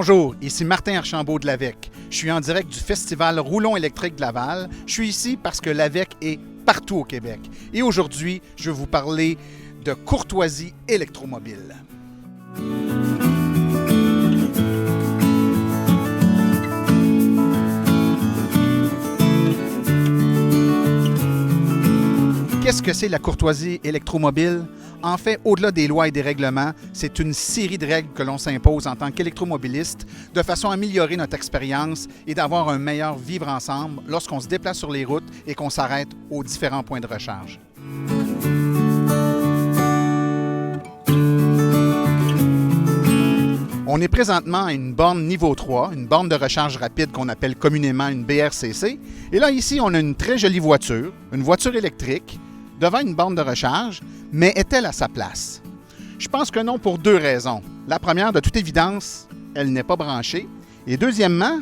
Bonjour, ici Martin Archambault de l'AVEC. Je suis en direct du Festival Roulons électriques de Laval. Je suis ici parce que l'AVEC est partout au Québec. Et aujourd'hui, je vais vous parler de courtoisie électromobile. Qu'est-ce que c'est la courtoisie électromobile? En fait, au-delà des lois et des règlements, c'est une série de règles que l'on s'impose en tant qu'électromobiliste de façon à améliorer notre expérience et d'avoir un meilleur vivre ensemble lorsqu'on se déplace sur les routes et qu'on s'arrête aux différents points de recharge. On est présentement à une borne niveau 3, une borne de recharge rapide qu'on appelle communément une BRCC. Et là, ici, on a une très jolie voiture, une voiture électrique, devant une borne de recharge, mais est-elle à sa place? Je pense que non pour deux raisons. La première, de toute évidence, elle n'est pas branchée. Et deuxièmement,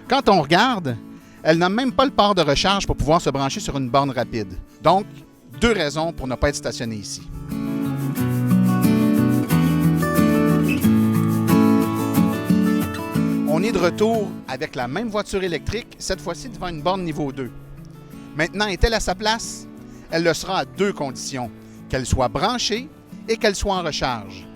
quand on regarde, elle n'a même pas le port de recharge pour pouvoir se brancher sur une borne rapide. Donc, deux raisons pour ne pas être stationnée ici. On est de retour avec la même voiture électrique, cette fois-ci devant une borne niveau 2. Maintenant, est-elle à sa place? Elle le sera à deux conditions, qu'elle soit branchée et qu'elle soit en recharge.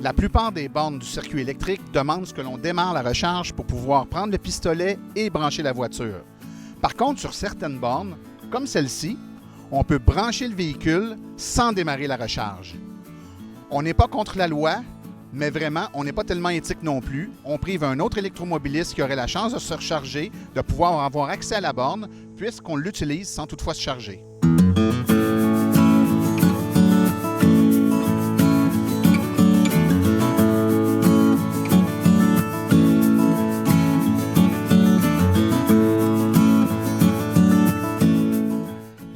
La plupart des bornes du circuit électrique demandent que l'on démarre la recharge pour pouvoir prendre le pistolet et brancher la voiture. Par contre, sur certaines bornes, comme celle-ci, on peut brancher le véhicule sans démarrer la recharge. On n'est pas contre la loi, mais vraiment, on n'est pas tellement éthique non plus. On prive un autre électromobiliste qui aurait la chance de se recharger, de pouvoir avoir accès à la borne, puisqu'on l'utilise sans toutefois se charger.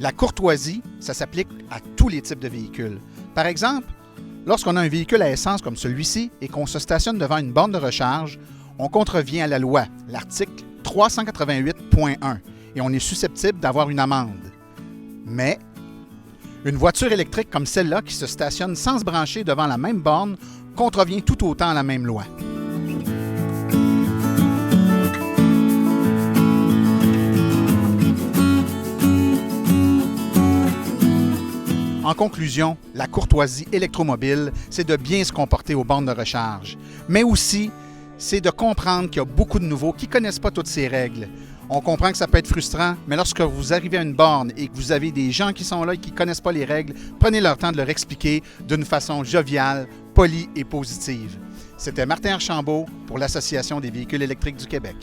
La courtoisie, ça s'applique à tous les types de véhicules. Par exemple, lorsqu'on a un véhicule à essence comme celui-ci et qu'on se stationne devant une borne de recharge, on contrevient à la loi, l'article 388.1, et on est susceptible d'avoir une amende. Mais une voiture électrique comme celle-là qui se stationne sans se brancher devant la même borne contrevient tout autant à la même loi. En conclusion, la courtoisie électromobile, c'est de bien se comporter aux bornes de recharge. Mais aussi, c'est de comprendre qu'il y a beaucoup de nouveaux qui ne connaissent pas toutes ces règles. On comprend que ça peut être frustrant, mais lorsque vous arrivez à une borne et que vous avez des gens qui sont là et qui ne connaissent pas les règles, prenez leur temps de leur expliquer d'une façon joviale, polie et positive. C'était Martin Archambault pour l'Association des véhicules électriques du Québec.